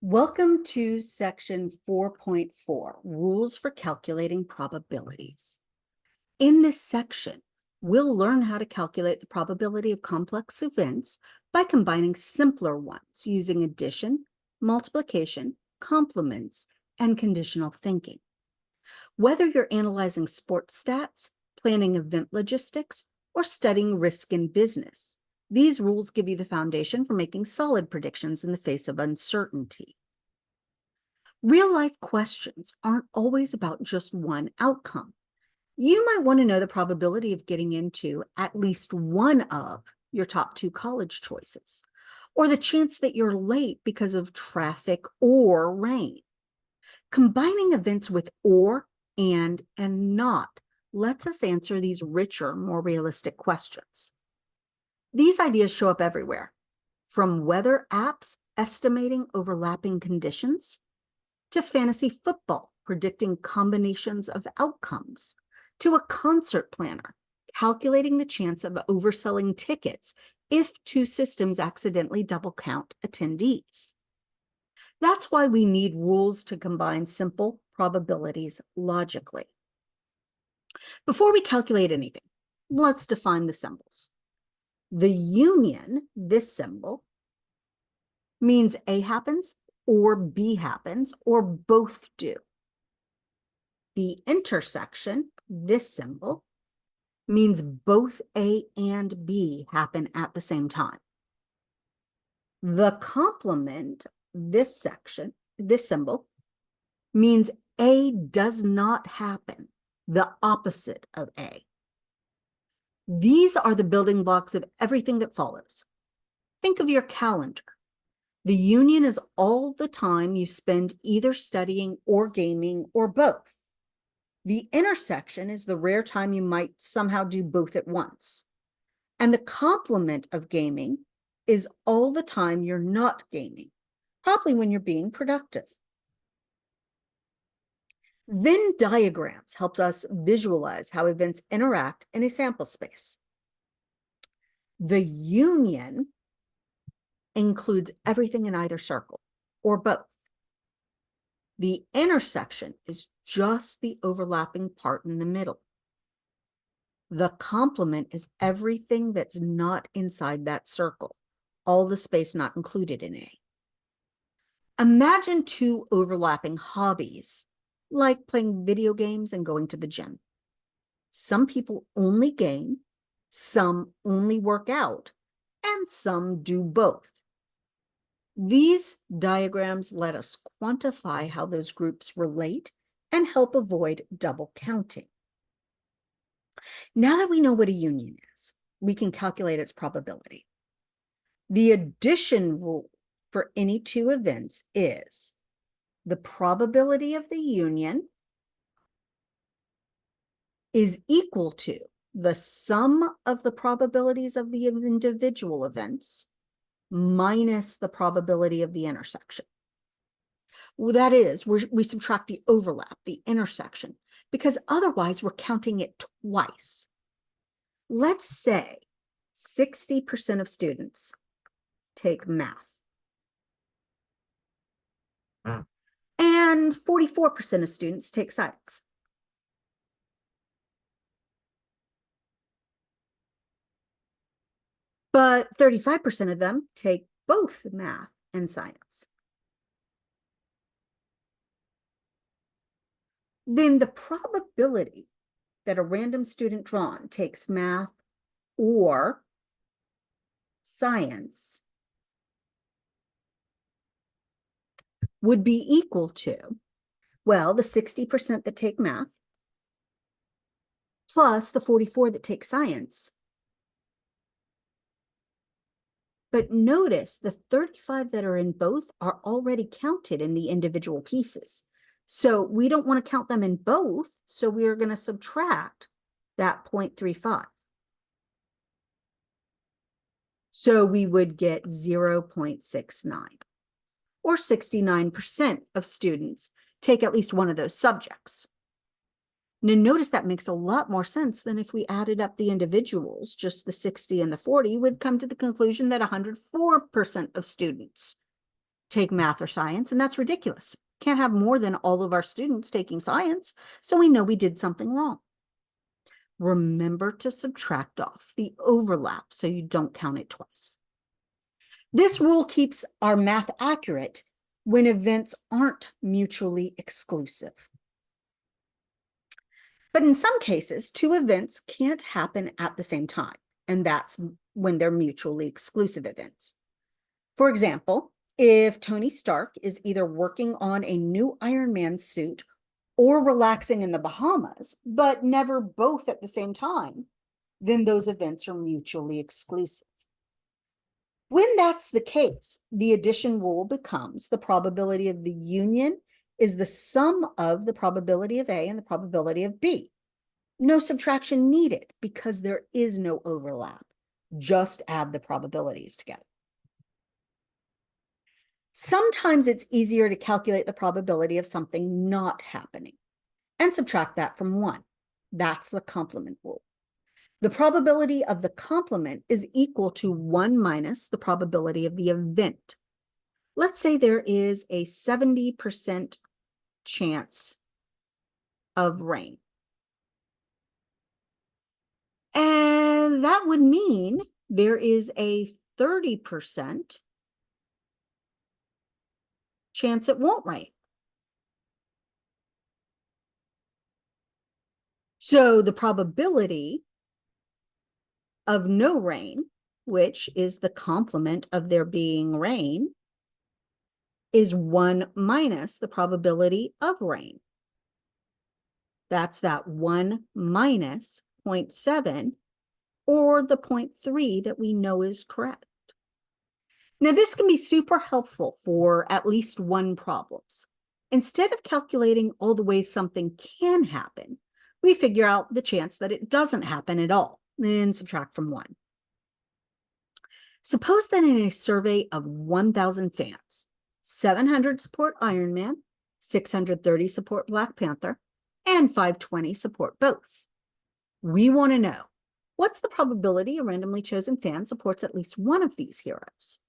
Welcome to section 4.4, Rules for Calculating Probabilities. In this section, we'll learn how to calculate the probability of complex events by combining simpler ones using addition, multiplication, complements, and conditional thinking. Whether you're analyzing sports stats, planning event logistics, or studying risk in business, these rules give you the foundation for making solid predictions in the face of uncertainty. Real-life questions aren't always about just one outcome. You might want to know the probability of getting into at least one of your top two college choices, or the chance that you're late because of traffic or rain. Combining events with or, and not lets us answer these richer, more realistic questions. These ideas show up everywhere, from weather apps estimating overlapping conditions, to fantasy football predicting combinations of outcomes, to a concert planner calculating the chance of overselling tickets if two systems accidentally double count attendees. That's why we need rules to combine simple probabilities logically. Before we calculate anything, let's define the symbols. The union, this symbol, means A happens or B happens or both do. The intersection, this symbol, means both A and B happen at the same time. The complement, this symbol, means A does not happen, the opposite of A. These are the building blocks of everything that follows. Think of your calendar. The union is all the time you spend either studying or gaming or both. The intersection is the rare time you might somehow do both at once. And the complement of gaming is all the time you're not gaming, probably when you're being productive. Venn diagrams help us visualize how events interact in a sample space. The union includes everything in either circle, or both. The intersection is just the overlapping part in the middle. The complement is everything that's not inside that circle, all the space not included in A. Imagine two overlapping hobbies, like playing video games and going to the gym. Some people only game, some only work out, and some do both. These diagrams let us quantify how those groups relate and help avoid double counting. Now that we know what a union is, we can calculate its probability. The addition rule for any two events is the probability of the union is equal to the sum of the probabilities of the individual events minus the probability of the intersection. Well, that is, we subtract the overlap, the intersection, because otherwise we're counting it twice. Let's say 60% of students take math, and 44% of students take science. But 35% of them take both math and science. Then the probability that a random student drawn takes math or science would be equal to, well, the 60% that take math plus the 44 that take science. But notice the 35 that are in both are already counted in the individual pieces. So we don't want to count them in both, so we are going to subtract that 0.35. So we would get 0.69, or 69% of students take at least one of those subjects. Now notice that makes a lot more sense than if we added up the individuals, just the 60 and the 40, would come to the conclusion that 104% of students take math or science, and that's ridiculous. Can't have more than all of our students taking science, so we know we did something wrong. Remember to subtract off the overlap so you don't count it twice. This rule keeps our math accurate when events aren't mutually exclusive. But in some cases, two events can't happen at the same time, and that's when they're mutually exclusive events. For example, if Tony Stark is either working on a new Iron Man suit or relaxing in the Bahamas, but never both at the same time, then those events are mutually exclusive. When that's the case, the addition rule becomes the probability of the union is the sum of the probability of A and the probability of B. No subtraction needed because there is no overlap. Just add the probabilities together. Sometimes it's easier to calculate the probability of something not happening and subtract that from 1. That's the complement rule. The probability of the complement is equal to 1 minus the probability of the event. Let's say there is a 70% chance of rain. And that would mean there is a 30% chance it won't rain. So the probability of no rain, which is the complement of there being rain, is 1 minus the probability of rain. That's that 1 minus 0.7, or the 0.3 that we know is correct. Now, this can be super helpful for at least one problems. Instead of calculating all the ways something can happen, we figure out the chance that it doesn't happen at all, then subtract from 1. Suppose that in a survey of 1,000 fans, 700 support Iron Man, 630 support Black Panther, and 520 support both. We want to know, what's the probability a randomly chosen fan supports at least one of these heroes?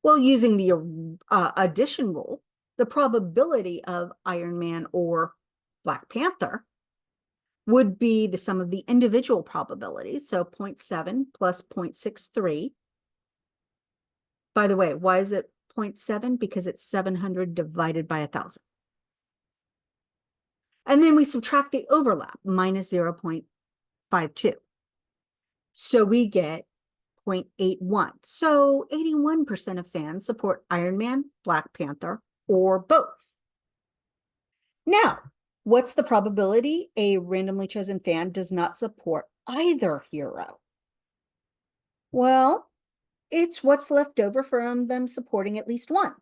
Well, using the addition rule, the probability of Iron Man or Black Panther would be the sum of the individual probabilities, so 0.7 plus 0.63. By the way, why is it 0.7? Because it's 700 divided by 1,000. And then we subtract the overlap, minus 0.52. So we get 0.81. So 81% of fans support Iron Man, Black Panther, or both. Now, what's the probability a randomly chosen fan does not support either hero? Well, it's what's left over from them supporting at least one.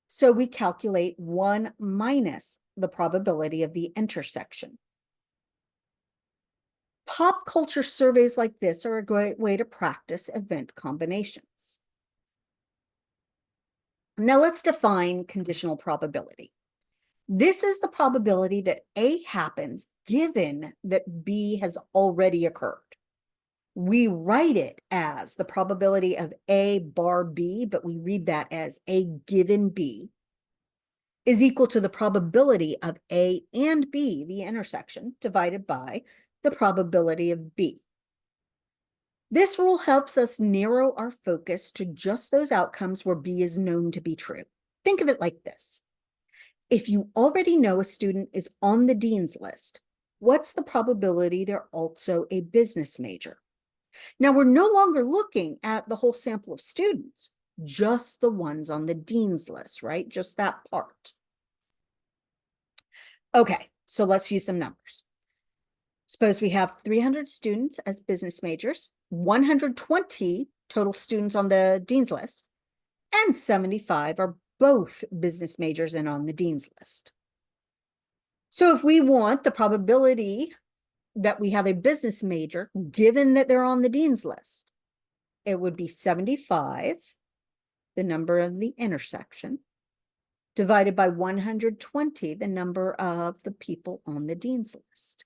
So we calculate 1 minus the probability of the intersection. Pop culture surveys like this are a great way to practice event combinations. Now let's define conditional probability. This is the probability that A happens given that B has already occurred. We write it as the probability of A bar B, but we read that as A given B, is equal to the probability of A and B, the intersection, divided by the probability of B. This rule helps us narrow our focus to just those outcomes where B is known to be true. Think of it like this. If you already know a student is on the dean's list, what's the probability they're also a business major? Now, we're no longer looking at the whole sample of students, just the ones on the dean's list, right? Just that part. Okay, so let's use some numbers. Suppose we have 300 students as business majors, 120 total students on the dean's list, and 75 are both business majors and on the dean's list. So if we want the probability that we have a business major, given that they're on the dean's list, it would be 75, the number of the intersection, divided by 120, the number of the people on the dean's list.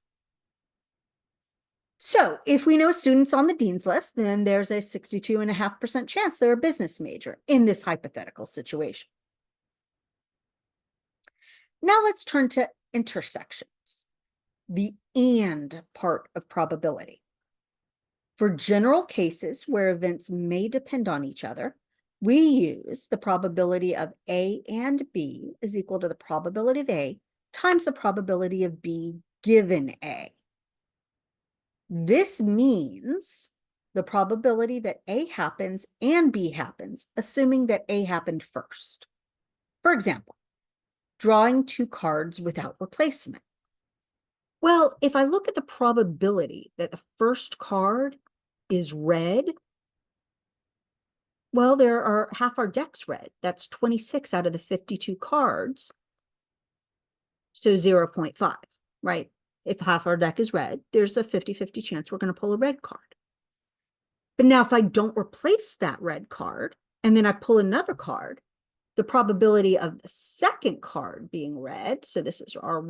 So if we know students on the dean's list, then there's a 62.5% chance they're a business major in this hypothetical situation. Now let's turn to intersections, the and part of probability. For general cases where events may depend on each other, we use the probability of A and B is equal to the probability of A times the probability of B given A. This means the probability that A happens and B happens, assuming that A happened first. For example, drawing 2 cards without replacement. Well, if I look at the probability that the first card is red, well, there are half our deck's red. That's 26 out of the 52 cards. So 0.5, right? If half our deck is red, there's a 50-50 chance we're going to pull a red card. But now if I don't replace that red card, and then I pull another card, the probability of the second card being red, so this is our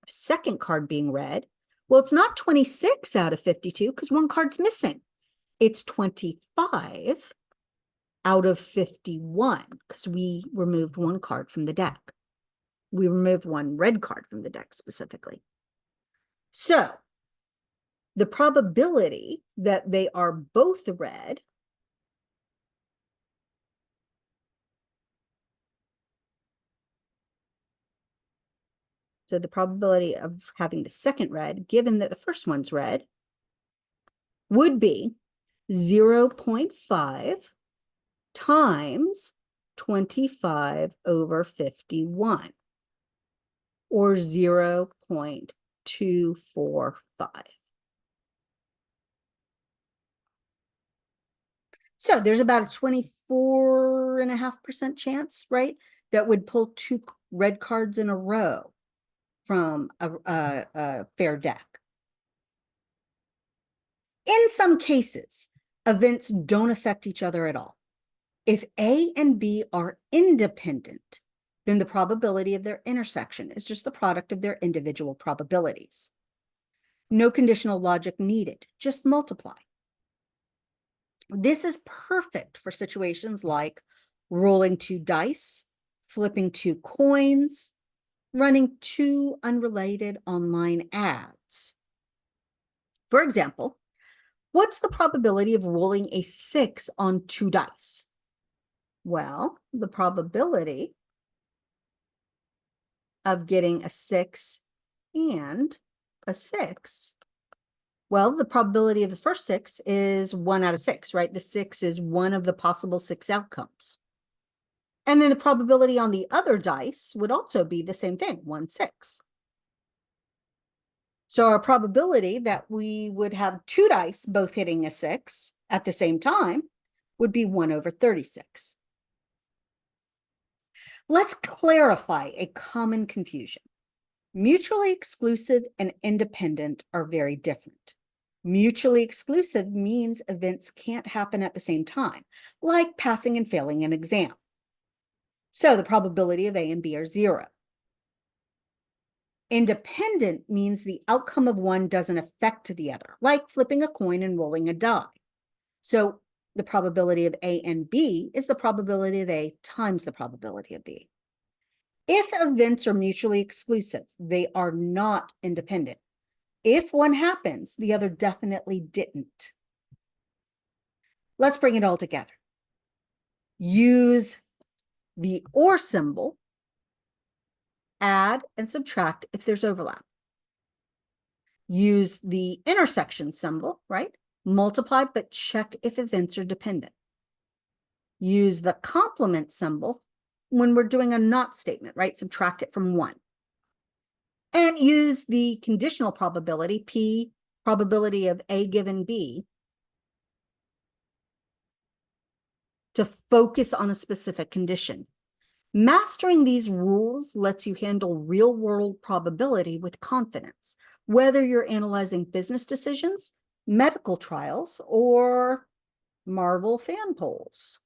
second card being red, well, it's not 26 out of 52 because one card's missing. It's 25 out of 51 because we removed one card from the deck. We removed one red card from the deck specifically. So the probability that they are both red so the probability of having the second red, given that the first one's red, would be 0.5 times 25 over 51, or 0.245. So there's about a 24.5% chance, right, that would pull 2 red cards in a row from a fair deck. In some cases, events don't affect each other at all. If A and B are independent, then the probability of their intersection is just the product of their individual probabilities. No conditional logic needed, just multiply. This is perfect for situations like rolling 2 dice, flipping 2 coins, running 2 unrelated online ads. For example, what's the probability of rolling a 6 on 2 dice? Well, the probability of getting a 6 and a 6, well, the probability of the first 6 is 1 out of 6, right? The 6 is one of the possible 6 outcomes. And then the probability on the other dice would also be the same thing, 1, 6. So our probability that we would have 2 dice both hitting a 6 at the same time would be 1 over 36. Let's clarify a common confusion. Mutually exclusive and independent are very different. Mutually exclusive means events can't happen at the same time, like passing and failing an exam. So the probability of A and B are 0. Independent means the outcome of one doesn't affect the other, like flipping a coin and rolling a die. So the probability of A and B is the probability of A times the probability of B. If events are mutually exclusive, they are not independent. If one happens, the other definitely didn't. Let's bring it all together. Use the or symbol, add and subtract if there's overlap. Use the intersection symbol, right? Multiply, but check if events are dependent. Use the complement symbol when we're doing a not statement, right? Subtract it from 1. And use the conditional probability, P, probability of A given B, to focus on a specific condition. Mastering these rules lets you handle real-world probability with confidence, whether you're analyzing business decisions, medical trials, or Marvel fan polls.